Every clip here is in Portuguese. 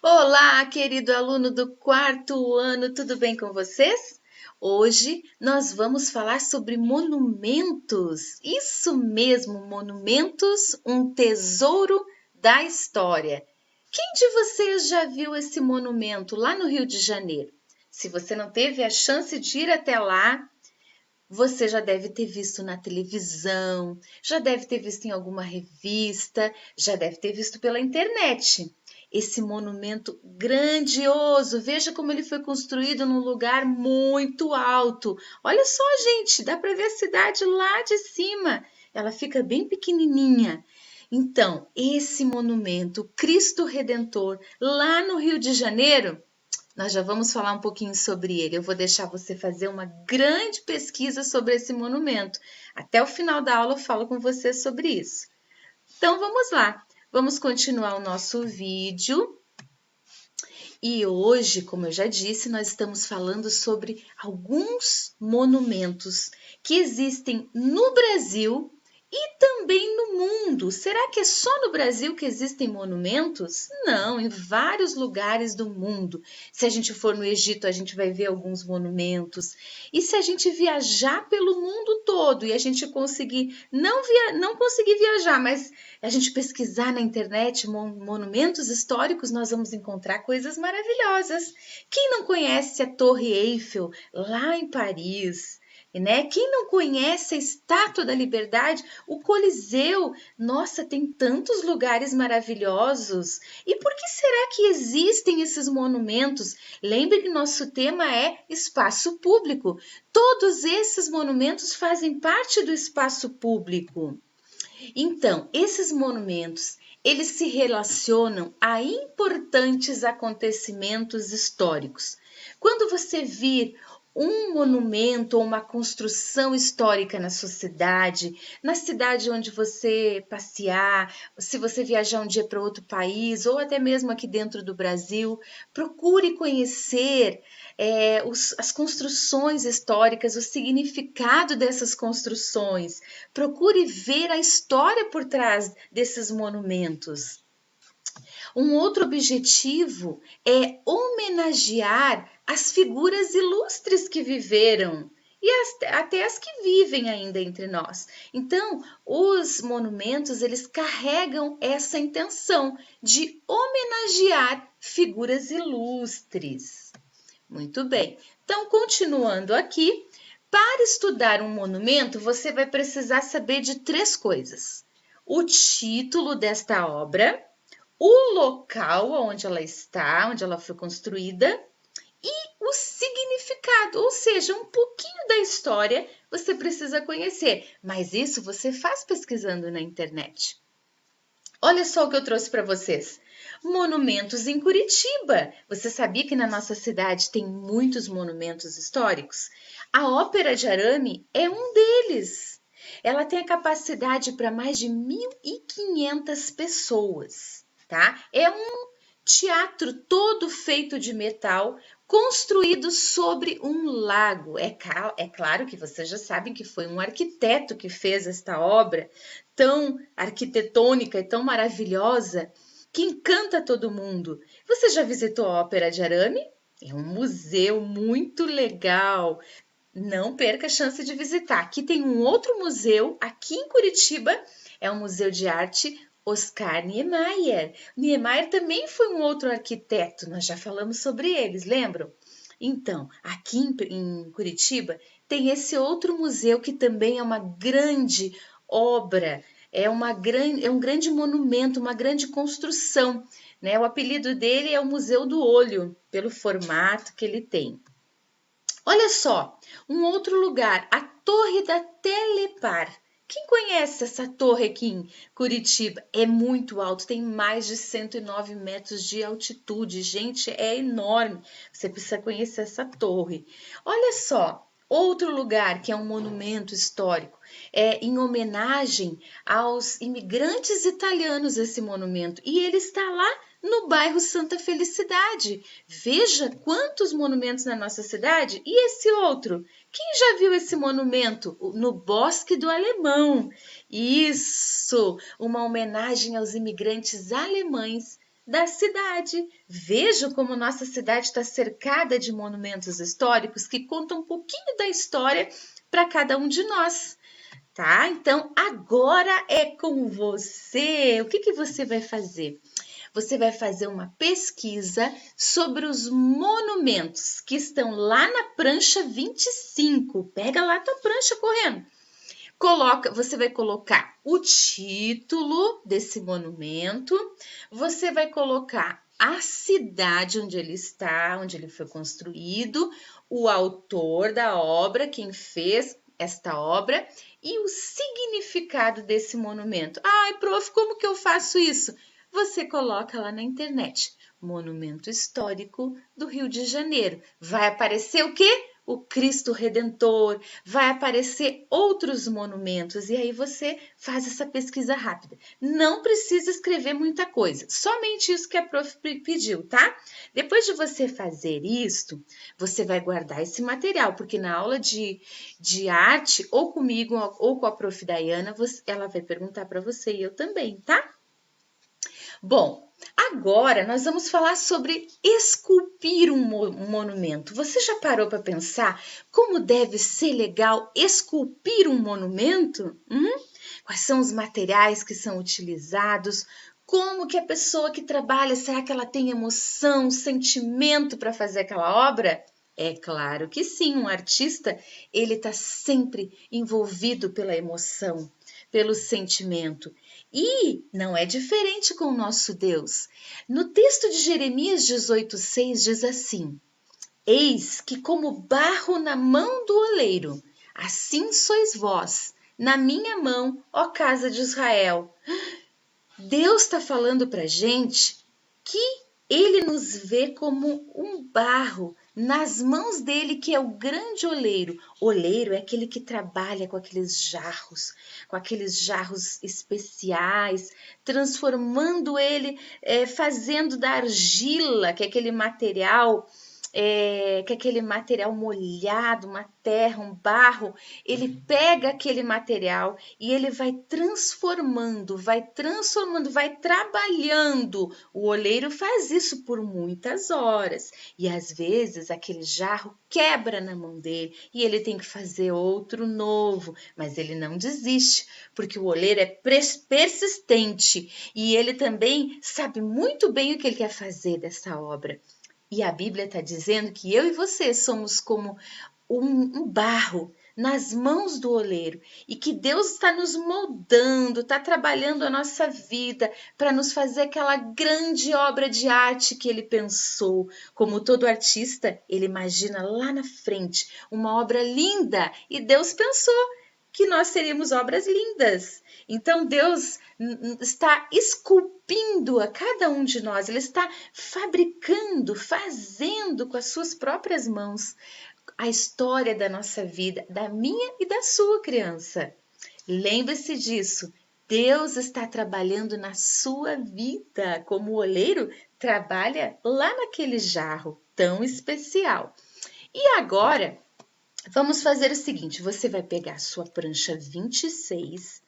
Olá, querido aluno do quarto ano, tudo bem com vocês? Hoje nós vamos falar sobre monumentos. Isso mesmo, monumentos, um tesouro da história. Quem de vocês já viu esse monumento lá no Rio de Janeiro? Se você não teve a chance de ir até lá, você já deve ter visto na televisão, já deve ter visto em alguma revista, já deve ter visto pela internet. Esse monumento grandioso, veja como ele foi construído num lugar muito alto. Olha só, gente, dá para ver a cidade lá de cima. Ela fica bem pequenininha. Então, esse monumento, Cristo Redentor, lá no Rio de Janeiro, nós já vamos falar um pouquinho sobre ele. Eu vou deixar você fazer uma grande pesquisa sobre esse monumento. Até o final da aula eu falo com você sobre isso. Então vamos lá. Vamos continuar o nosso vídeo. E hoje, como eu já disse, nós estamos falando sobre alguns monumentos que existem no Brasil e também no mundo. Será que é só no Brasil que existem monumentos? Não, em vários lugares do mundo. Se a gente for no Egito, a gente vai ver alguns monumentos. E se a gente viajar pelo mundo todo e a gente conseguir não conseguir viajar, mas a gente pesquisar na internet monumentos históricos, nós vamos encontrar coisas maravilhosas. Quem não conhece a Torre Eiffel lá em Paris? Né? Quem não conhece a Estátua da Liberdade, o Coliseu? Nossa, tem tantos lugares maravilhosos. E por que será que existem esses monumentos? Lembre que nosso tema é espaço público. Todos esses monumentos fazem parte do espaço público. Então, esses monumentos, eles se relacionam a importantes acontecimentos históricos. Quando você vir um monumento ou uma construção histórica na sua cidade, na cidade onde você passear, se você viajar um dia para outro país ou até mesmo aqui dentro do Brasil, procure conhecer as construções históricas, o significado dessas construções. Procure ver a história por trás desses monumentos. Um outro objetivo é homenagear as figuras ilustres que viveram e até as que vivem ainda entre nós. Então, os monumentos, eles carregam essa intenção de homenagear figuras ilustres. Muito bem. Então, continuando aqui, para estudar um monumento, você vai precisar saber de três coisas: o título desta obra, o local onde ela está, onde ela foi construída, e o significado, ou seja, um pouquinho da história você precisa conhecer, mas isso você faz pesquisando na internet. Olha só o que eu trouxe para vocês. Monumentos em Curitiba. Você sabia que na nossa cidade tem muitos monumentos históricos? A Ópera de Arame é um deles. Ela tem a capacidade para mais de 1.500 pessoas, tá? É um teatro todo feito de metal, construído sobre um lago. É claro que vocês já sabem que foi um arquiteto que fez esta obra tão arquitetônica e tão maravilhosa que encanta todo mundo. Você já visitou a Ópera de Arame? É um museu muito legal. Não perca a chance de visitar. Aqui tem um outro museu, aqui em Curitiba, é o Museu de Arte Oscar Niemeyer. Niemeyer também foi um outro arquiteto, nós já falamos sobre eles, lembram? Então, aqui em Curitiba tem esse outro museu que também é uma grande obra, é um grande monumento, uma grande construção, né? O apelido dele é o Museu do Olho, pelo formato que ele tem. Olha só, um outro lugar, a Torre da Telepar. Quem conhece essa torre aqui em Curitiba? É muito alto, tem mais de 109 metros de altitude. Gente, é enorme. Você precisa conhecer essa torre. Olha só, outro lugar que é um monumento histórico. É em homenagem aos imigrantes italianos esse monumento. E ele está lá no bairro Santa Felicidade. Veja quantos monumentos na nossa cidade. E esse outro? Quem já viu esse monumento? No Bosque do Alemão. Isso! Uma homenagem aos imigrantes alemães da cidade. Vejo como nossa cidade está cercada de monumentos históricos que contam um pouquinho da história para cada um de nós. Tá? Então, agora é com você. O que você vai fazer? Você vai fazer uma pesquisa sobre os monumentos que estão lá na prancha 25. Pega lá a tua prancha correndo. Você vai colocar o título desse monumento, você vai colocar a cidade onde ele está, onde ele foi construído, o autor da obra, quem fez esta obra e o significado desse monumento. Ai, prof, como que eu faço isso? Você coloca lá na internet, Monumento Histórico do Rio de Janeiro. Vai aparecer o quê? O Cristo Redentor, vai aparecer outros monumentos e aí você faz essa pesquisa rápida. Não precisa escrever muita coisa, somente isso que a prof pediu, tá? Depois de você fazer isto, você vai guardar esse material, porque na aula de arte, ou comigo ou com a prof Dayana, ela vai perguntar para você e eu também, tá? Bom, agora nós vamos falar sobre esculpir um monumento. Você já parou para pensar como deve ser legal esculpir um monumento? Quais são os materiais que são utilizados? Como que a pessoa que trabalha, será que ela tem emoção, sentimento para fazer aquela obra? É claro que sim, um artista, ele está sempre envolvido pela emoção, pelo sentimento. E não é diferente com o nosso Deus. No texto de Jeremias 18,6 diz assim: Eis que como barro na mão do oleiro, assim sois vós, na minha mão, ó casa de Israel. Deus está falando para a gente que ele nos vê como um barro nas mãos dele, que é o grande oleiro. Oleiro é aquele que trabalha com aqueles jarros especiais, transformando ele, fazendo da argila, que é aquele material molhado, uma terra, um barro, ele pega aquele material e ele vai transformando, vai trabalhando. O oleiro faz isso por muitas horas e às vezes aquele jarro quebra na mão dele e ele tem que fazer outro novo, mas ele não desiste, porque o oleiro é persistente e ele também sabe muito bem o que ele quer fazer dessa obra. E a Bíblia está dizendo que eu e você somos como um barro nas mãos do oleiro e que Deus está nos moldando, está trabalhando a nossa vida para nos fazer aquela grande obra de arte que ele pensou. Como todo artista, ele imagina lá na frente uma obra linda e Deus pensou que nós seríamos obras lindas. Então Deus está esculpindo a cada um de nós, Ele está fabricando, fazendo com as suas próprias mãos a história da nossa vida, da minha e da sua criança. Lembre-se disso, Deus está trabalhando na sua vida, como o oleiro trabalha lá naquele jarro tão especial. E agora, vamos fazer o seguinte, você vai pegar a sua prancha 26,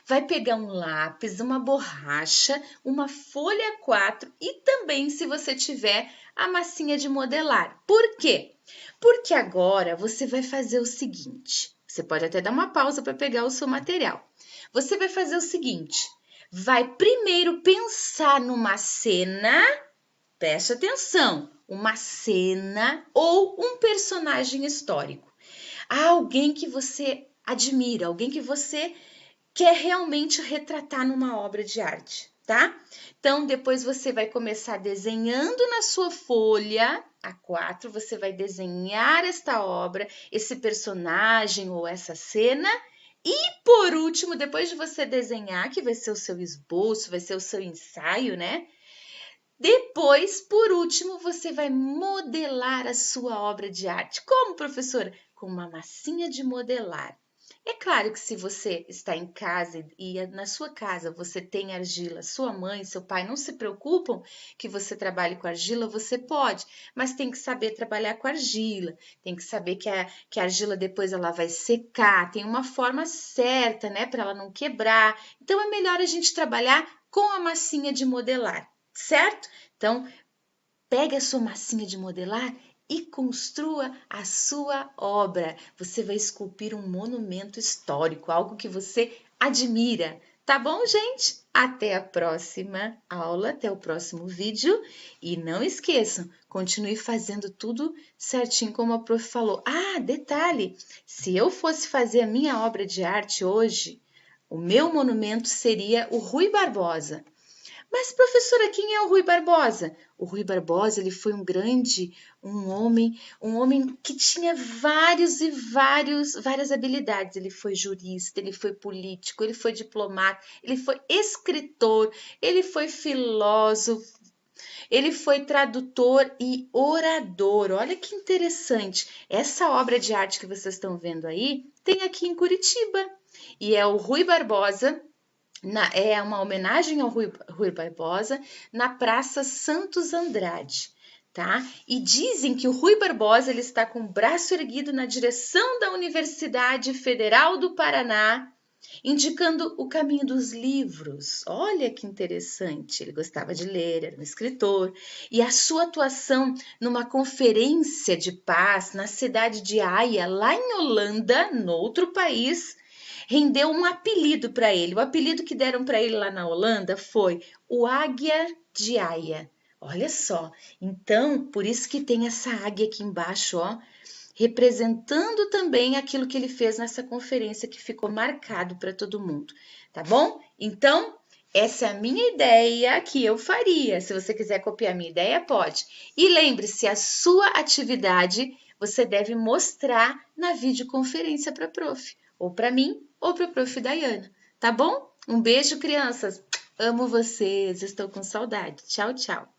vai pegar um lápis, uma borracha, uma folha 4 e também, se você tiver, a massinha de modelar. Por quê? Porque agora você vai fazer o seguinte, você pode até dar uma pausa para pegar o seu material. Você vai fazer o seguinte, vai primeiro pensar numa cena, preste atenção, uma cena ou um personagem histórico. Há alguém que você admira, alguém que você quer realmente retratar numa obra de arte, tá? Então, depois você vai começar desenhando na sua folha A4, você vai desenhar esta obra, esse personagem ou essa cena. E, por último, depois de você desenhar, que vai ser o seu esboço, vai ser o seu ensaio, né? Depois, por último, você vai modelar a sua obra de arte. Como, professora? Com uma massinha de modelar. É claro que se você está em casa e na sua casa você tem argila, sua mãe, seu pai não se preocupam que você trabalhe com argila, você pode, mas tem que saber trabalhar com argila, tem que saber que a argila depois ela vai secar, tem uma forma certa, né, para ela não quebrar. Então é melhor a gente trabalhar com a massinha de modelar, certo? Então, pegue a sua massinha de modelar e construa a sua obra. Você vai esculpir um monumento histórico, algo que você admira. Tá bom, gente? Até a próxima aula, até o próximo vídeo. E não esqueçam, continue fazendo tudo certinho como a prof falou. Ah, detalhe, se eu fosse fazer a minha obra de arte hoje, o meu monumento seria o Rui Barbosa. Mas, professora, quem é o Rui Barbosa? O Rui Barbosa, ele foi um homem que tinha várias habilidades. Ele foi jurista, ele foi político, ele foi diplomata, ele foi escritor, ele foi filósofo, ele foi tradutor e orador. Olha que interessante. Essa obra de arte que vocês estão vendo aí tem aqui em Curitiba. E é o Rui Barbosa. É uma homenagem ao Rui Barbosa na Praça Santos Andrade, tá? E dizem que o Rui Barbosa ele está com o braço erguido na direção da Universidade Federal do Paraná, indicando o caminho dos livros. Olha que interessante, ele gostava de ler, era um escritor, e a sua atuação numa conferência de paz na cidade de Haia, lá em Holanda, no outro país, rendeu um apelido para ele. O apelido que deram para ele lá na Holanda foi o Águia de Haia. Olha só, então por isso que tem essa águia aqui embaixo, ó, representando também aquilo que ele fez nessa conferência que ficou marcado para todo mundo, tá bom? Então, essa é a minha ideia que eu faria. Se você quiser copiar a minha ideia, pode. E lembre-se, a sua atividade você deve mostrar na videoconferência para a prof, ou para mim, ou para a prof. Daiana, tá bom? Um beijo, crianças. Amo vocês, estou com saudade. Tchau, tchau.